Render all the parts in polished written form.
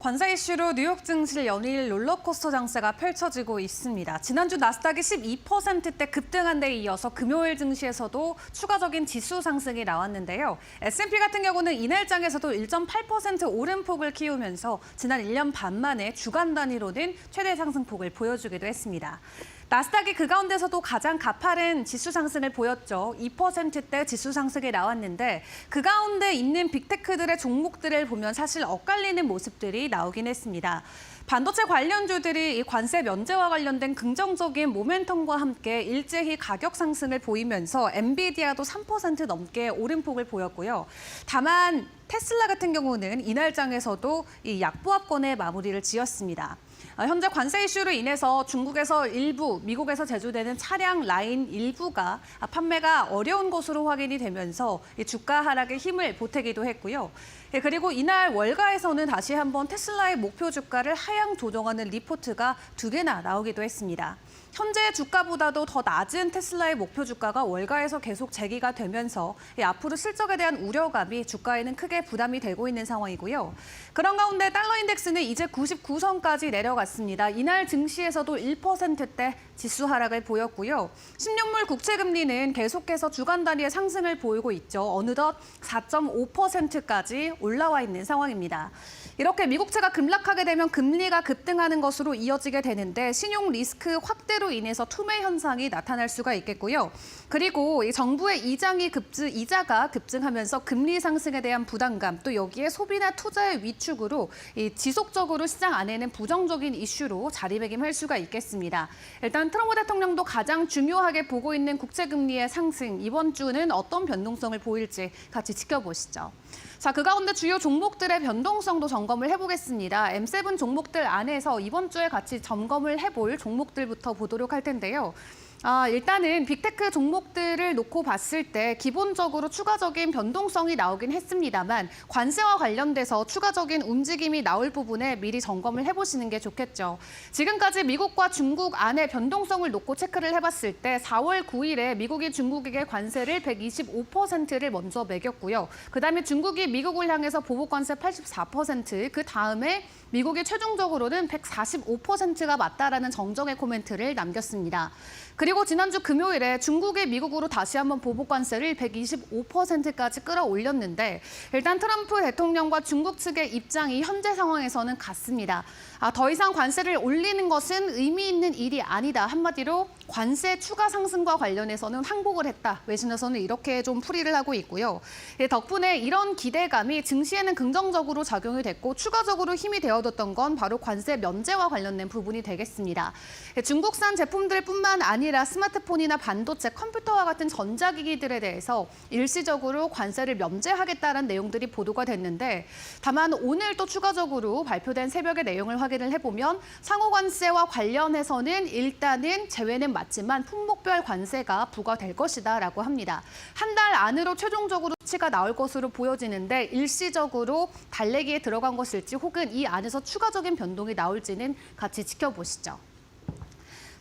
관세 이슈로 뉴욕 증시 연일 롤러코스터 장세가 펼쳐지고 있습니다. 지난주 나스닥이 12%대 급등한 데 이어서 금요일 증시에서도 추가적인 지수 상승이 나왔는데요. S&P 같은 경우는 이날장에서도 1.8% 오름폭을 키우면서 지난 1년 반 만에 주간 단위로는 최대 상승폭을 보여주기도 했습니다. 나스닥이 그 가운데서도 가장 가파른 지수 상승을 보였죠. 2%대 지수 상승이 나왔는데 그 가운데 있는 빅테크들의 종목들을 보면 사실 엇갈리는 모습들이 나오긴 했습니다. 반도체 관련주들이 이 관세 면제와 관련된 긍정적인 모멘텀과 함께 일제히 가격 상승을 보이면서 엔비디아도 3% 넘게 오름폭을 보였고요. 다만 테슬라 같은 경우는 이날장에서도 이 약보합권의 마무리를 지었습니다. 현재 관세 이슈로 인해서 중국에서 일부, 미국에서 제조되는 차량 라인 일부가 판매가 어려운 것으로 확인이 되면서 주가 하락에 힘을 보태기도 했고요. 그리고 이날 월가에서는 다시 한번 테슬라의 목표 주가를 하향 조정하는 리포트가 2개나 나오기도 했습니다. 현재 주가보다도 더 낮은 테슬라의 목표 주가가 월가에서 계속 제기가 되면서 앞으로 실적에 대한 우려감이 주가에는 크게 부담이 되고 있는 상황이고요. 그런 가운데 달러 인덱스는 이제 99선까지 내려갔습니다. 이날 증시에서도 1%대 지수 하락을 보였고요. 10년물 국채 금리는 계속해서 주간 단위의 상승을 보이고 있죠. 어느덧 4.5%까지 올라와 있는 상황입니다. 이렇게 미국채가 급락하게 되면 금리가 급등하는 것으로 이어지게 되는데 신용 리스크 확대로 인해서 투매 현상이 나타날 수가 있겠고요. 그리고 이 정부의 이자가 급증하면서 금리 상승에 대한 부담감, 또 여기에 소비나 투자의 위축으로 지속적으로 시장 안에는 부정적인 이슈로 자리매김할 수가 있겠습니다. 일단 트럼프 대통령도 가장 중요하게 보고 있는 국채금리의 상승, 이번 주는 어떤 변동성을 보일지 같이 지켜보시죠. 자, 그 가운데 주요 종목들의 변동성도 점검을 해보겠습니다. M7 종목들 안에서 이번 주에 같이 점검을 해볼 종목들부터 보도록 할 텐데요. 일단은 빅테크 종목들을 놓고 봤을 때 기본적으로 추가적인 변동성이 나오긴 했습니다만 관세와 관련돼서 추가적인 움직임이 나올 부분에 미리 점검을 해보시는 게 좋겠죠. 지금까지 미국과 중국 안의 변동성을 놓고 체크를 해봤을 때 4월 9일에 미국이 중국에게 관세를 125%를 먼저 매겼고요. 그다음에 중국이 미국을 향해서 보복관세 84%, 그 다음에 미국이 최종적으로는 145%가 맞다라는 정정의 코멘트를 남겼습니다. 그리고 지난주 금요일에 중국이 미국으로 다시 한번 보복관세를 125%까지 끌어올렸는데 일단 트럼프 대통령과 중국 측의 입장이 현재 상황에서는 같습니다. 더 이상 관세를 올리는 것은 의미 있는 일이 아니다. 한마디로 관세 추가 상승과 관련해서는 항복을 했다. 외신에서는 이렇게 좀 풀이를 하고 있고요. 덕분에 이런 기대감이 증시에는 긍정적으로 작용이 됐고 추가적으로 힘이 되어뒀던 건 바로 관세 면제와 관련된 부분이 되겠습니다. 중국산 제품들뿐만 아니라 스마트폰이나 반도체, 컴퓨터와 같은 전자기기들에 대해서 일시적으로 관세를 면제하겠다는 내용들이 보도가 됐는데 다만 오늘 또 추가적으로 발표된 새벽의 내용을 확인을 해보면 상호관세와 관련해서는 일단은 제외는 맞지만 품목별 관세가 부과될 것이다라고 합니다. 한 달 안으로 최종적으로 수치가 나올 것으로 보여지는데 일시적으로 달래기에 들어간 것일지 혹은 이 안에서 추가적인 변동이 나올지는 같이 지켜보시죠.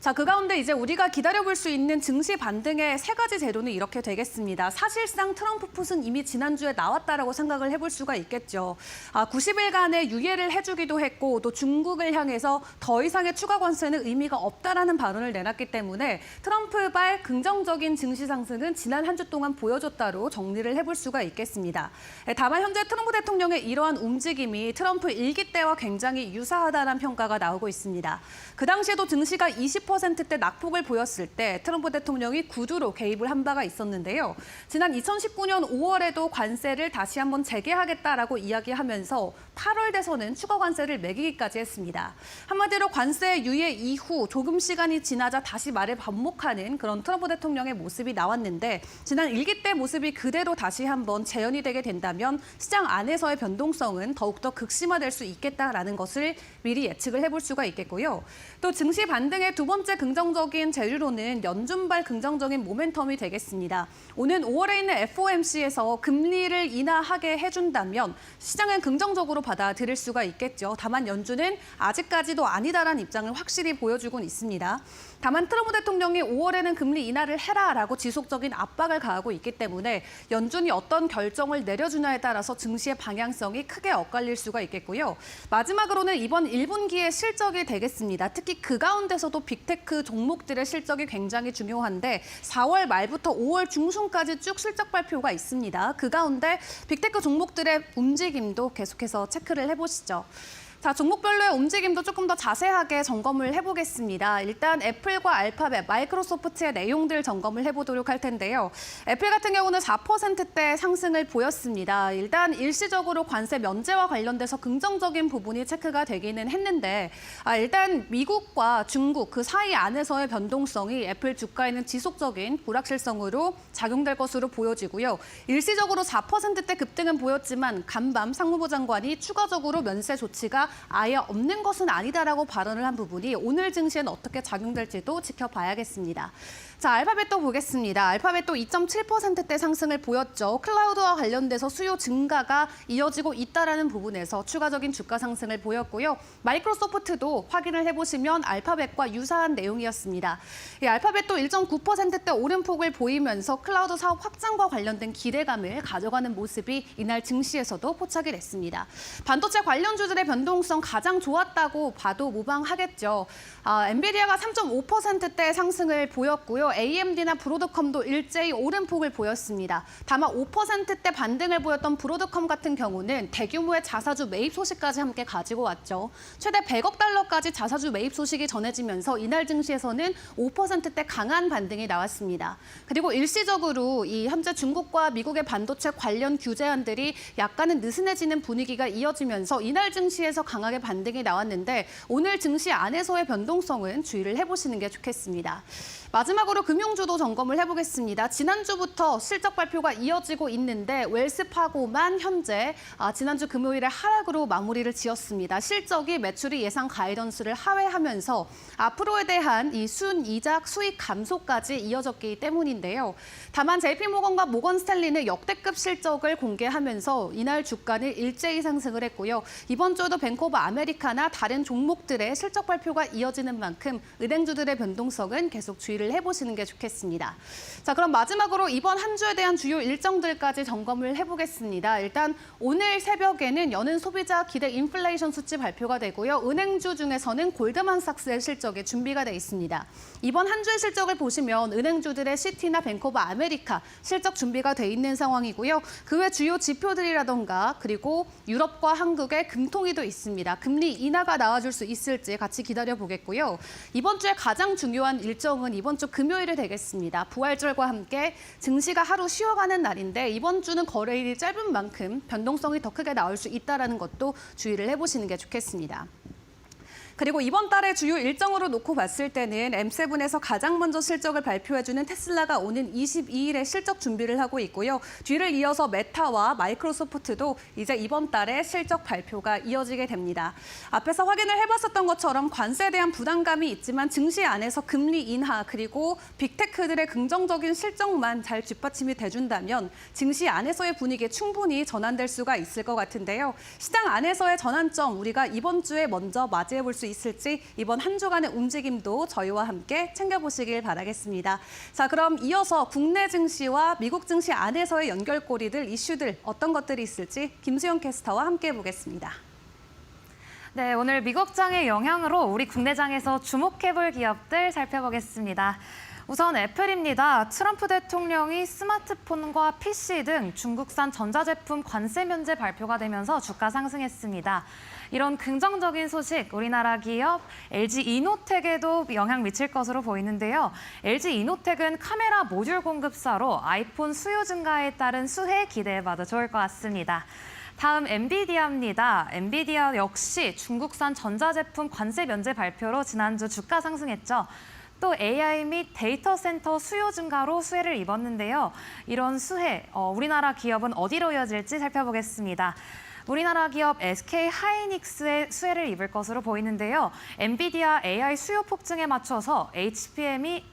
자, 그 가운데 이제 우리가 기다려볼 수 있는 증시 반등의 세 가지 재료는 이렇게 되겠습니다. 사실상 트럼프 풋은 이미 지난주에 나왔다라고 생각을 해볼 수가 있겠죠. 90일간의 유예를 해주기도 했고 또 중국을 향해서 더 이상의 추가 관세는 의미가 없다라는 발언을 내놨기 때문에 트럼프발 긍정적인 증시 상승은 지난 한 주 동안 보여줬다로 정리를 해볼 수가 있겠습니다. 다만 현재 트럼프 대통령의 이러한 움직임이 트럼프 일기 때와 굉장히 유사하다는 평가가 나오고 있습니다. 그 당시에도 증시가 20%대 낙폭을 보였을 때 트럼프 대통령이 구두로 개입을 한 바가 있었는데요. 지난 2019년 5월에도 관세를 다시 한번 재개하겠다라고 이야기하면서 8월 돼서는 추가 관세를 매기기까지 했습니다. 한마디로 관세 유예 이후 조금 시간이 지나자 다시 말을 반복하는 그런 트럼프 대통령의 모습이 나왔는데 지난 일기 때 모습이 그대로 다시 한번 재현이 되게 된다면 시장 안에서의 변동성은 더욱더 극심화될 수 있겠다라는 것을 미리 예측을 해볼 수가 있겠고요. 또 증시 반등의 두 번째 번째 긍정적인 재료로는 연준발 긍정적인 모멘텀이 되겠습니다. 오는 5월에 있는 FOMC에서 금리를 인하하게 해준다면 시장은 긍정적으로 받아들일 수가 있겠죠. 다만 연준은 아직까지도 아니다라는 입장을 확실히 보여주고 있습니다. 다만 트럼프 대통령이 5월에는 금리 인하를 해라라고 지속적인 압박을 가하고 있기 때문에 연준이 어떤 결정을 내려주냐에 따라서 증시의 방향성이 크게 엇갈릴 수가 있겠고요. 마지막으로는 이번 1분기의 실적이 되겠습니다. 특히 그 가운데서도 빅테크 종목들의 실적이 굉장히 중요한데 4월 말부터 5월 중순까지 쭉 실적 발표가 있습니다. 그 가운데 빅테크 종목들의 움직임도 계속해서 체크를 해보시죠. 자, 종목별로의 움직임도 조금 더 자세하게 점검을 해보겠습니다. 일단 애플과 알파벳, 마이크로소프트의 내용들 점검을 해보도록 할 텐데요. 애플 같은 경우는 4%대 상승을 보였습니다. 일단 일시적으로 관세 면제와 관련돼서 긍정적인 부분이 체크가 되기는 했는데 일단 미국과 중국 그 사이 안에서의 변동성이 애플 주가에는 지속적인 불확실성으로 작용될 것으로 보여지고요. 일시적으로 4%대 급등은 보였지만 간밤 상무부 장관이 추가적으로 면세 조치가 아예 없는 것은 아니다라고 발언을 한 부분이 오늘 증시에는 어떻게 작용될지도 지켜봐야겠습니다. 자, 알파벳도 보겠습니다. 알파벳도 2.7%대 상승을 보였죠. 클라우드와 관련돼서 수요 증가가 이어지고 있다는 부분에서 추가적인 주가 상승을 보였고요. 마이크로소프트도 확인을 해보시면 알파벳과 유사한 내용이었습니다. 이 알파벳도 1.9%대 오름폭을 보이면서 클라우드 사업 확장과 관련된 기대감을 가져가는 모습이 이날 증시에서도 포착이 됐습니다. 반도체 관련주들의 변동성 가장 좋았다고 봐도 무방하겠죠. 엔비디아가 3.5%대 상승을 보였고요. AMD나 브로드컴도 일제히 오름폭을 보였습니다. 다만 5%대 반등을 보였던 브로드컴 같은 경우는 대규모의 자사주 매입 소식까지 함께 가지고 왔죠. 최대 100억 달러까지 자사주 매입 소식이 전해지면서 이날 증시에서는 5%대 강한 반등이 나왔습니다. 그리고 일시적으로 이 현재 중국과 미국의 반도체 관련 규제안들이 약간은 느슨해지는 분위기가 이어지면서 이날 증시에서 강하게 반등이 나왔는데 오늘 증시 안에서의 변동성은 주의를 해보시는 게 좋겠습니다. 마지막으로 금융주도 점검을 해보겠습니다. 지난주부터 실적 발표가 이어지고 있는데 웰스파고만 현재 지난주 금요일에 하락으로 마무리를 지었습니다. 실적이 매출이 예상 가이던스를 하회하면서 앞으로에 대한 이 순이자 수익 감소까지 이어졌기 때문인데요. 다만 JP모건과 모건스탠리는 역대급 실적을 공개하면서 이날 주가는 일제히 상승을 했고요. 이번 주에도 뱅크 오브 아메리카나 다른 종목들의 실적 발표가 이어지는 만큼 은행주들의 변동성은 계속 주의를 해보시는 게 좋겠습니다. 자, 그럼 마지막으로 이번 한 주에 대한 주요 일정들까지 점검을 해보겠습니다. 일단 오늘 새벽에는 여는 소비자 기대 인플레이션 수치 발표가 되고요. 은행주 중에서는 골드만삭스의 실적이 준비가 돼 있습니다. 이번 한 주의 실적을 보시면 은행주들의 시티나 뱅크 오브 아메리카 실적 준비가 돼 있는 상황이고요. 그 외 주요 지표들이라던가 그리고 유럽과 한국의 금통위도 있습니다. 금리 인하가 나와줄 수 있을지 같이 기다려보겠고요. 이번 주에 가장 중요한 일정은 이번 주 금요일이 되겠습니다. 부활절과 함께 증시가 하루 쉬어가는 날인데 이번 주는 거래일이 짧은 만큼 변동성이 더 크게 나올 수 있다는 것도 주의를 해보시는 게 좋겠습니다. 그리고 이번 달의 주요 일정으로 놓고 봤을 때는 M7에서 가장 먼저 실적을 발표해주는 테슬라가 오는 22일에 실적 준비를 하고 있고요. 뒤를 이어서 메타와 마이크로소프트도 이제 이번 달에 실적 발표가 이어지게 됩니다. 앞에서 확인을 해봤었던 것처럼 관세에 대한 부담감이 있지만 증시 안에서 금리 인하 그리고 빅테크들의 긍정적인 실적만 잘 뒷받침이 돼준다면 증시 안에서의 분위기에 충분히 전환될 수가 있을 것 같은데요. 시장 안에서의 전환점 우리가 이번 주에 먼저 맞이해볼 수 있을지 이번 한 주간의 움직임도 저희와 함께 챙겨보시길 바라겠습니다. 자, 그럼 이어서 국내 증시와 미국 증시 안에서의 연결고리들, 이슈들 어떤 것들이 있을지 김수영 캐스터와 함께 보겠습니다. 네, 오늘 미국장의 영향으로 우리 국내장에서 주목해볼 기업들 살펴보겠습니다. 우선 애플입니다. 트럼프 대통령이 스마트폰과 PC 등 중국산 전자제품 관세 면제 발표가 되면서 주가 상승했습니다. 이런 긍정적인 소식, 우리나라 기업 LG 이노텍에도 영향 미칠 것으로 보이는데요. LG 이노텍은 카메라 모듈 공급사로 아이폰 수요 증가에 따른 수혜 기대해봐도 좋을 것 같습니다. 다음 엔비디아입니다. 엔비디아 역시 중국산 전자제품 관세 면제 발표로 지난주 주가 상승했죠. 또 AI 및 데이터 센터 수요 증가로 수혜를 입었는데요. 이런 수혜, 우리나라 기업은 어디로 이어질지 살펴보겠습니다. 우리나라 기업 SK 하이닉스의 수혜를 입을 것으로 보이는데요. 엔비디아 AI 수요 폭증에 맞춰서 HPM이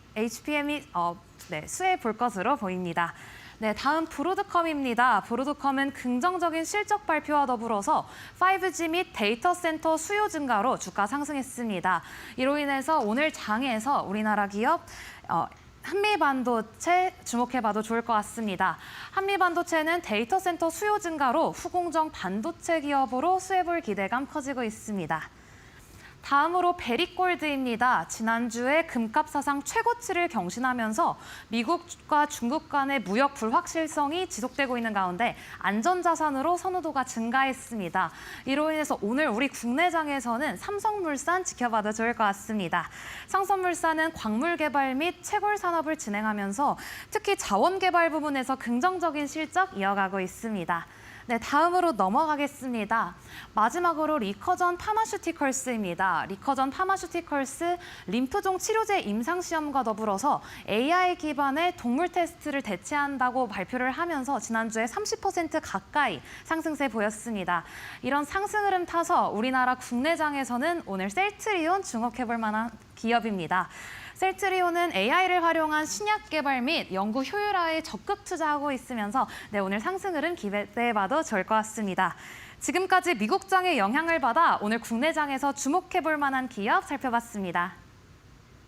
수혜 볼 것으로 보입니다. 네, 다음 브로드컴입니다. 브로드컴은 긍정적인 실적 발표와 더불어서 5G 및 데이터 센터 수요 증가로 주가 상승했습니다. 이로 인해서 오늘 장에서 우리나라 기업 한미반도체 주목해봐도 좋을 것 같습니다. 한미반도체는 데이터 센터 수요 증가로 후공정 반도체 기업으로 수혜볼 기대감 커지고 있습니다. 다음으로 베리골드입니다. 지난주에 금값 사상 최고치를 경신하면서 미국과 중국 간의 무역 불확실성이 지속되고 있는 가운데 안전자산으로 선호도가 증가했습니다. 이로 인해서 오늘 우리 국내장에서는 삼성물산 지켜봐도 좋을 것 같습니다. 삼성물산은 광물 개발 및 채굴 산업을 진행하면서 특히 자원 개발 부분에서 긍정적인 실적 이어가고 있습니다. 네, 다음으로 넘어가겠습니다. 마지막으로 리커전 파마슈티컬스입니다. 리커전 파마슈티컬스 림프종 치료제 임상시험과 더불어서 AI 기반의 동물 테스트를 대체한다고 발표를 하면서 지난주에 30% 가까이 상승세 보였습니다. 이런 상승 흐름 타서 우리나라 국내장에서는 오늘 셀트리온 주목해볼 만한 기업입니다. 셀트리온은 AI를 활용한 신약 개발 및 연구 효율화에 적극 투자하고 있으면서 오늘 상승 흐름 기대해봐도 좋을 것 같습니다. 지금까지 미국장의 영향을 받아 오늘 국내장에서 주목해볼 만한 기업 살펴봤습니다.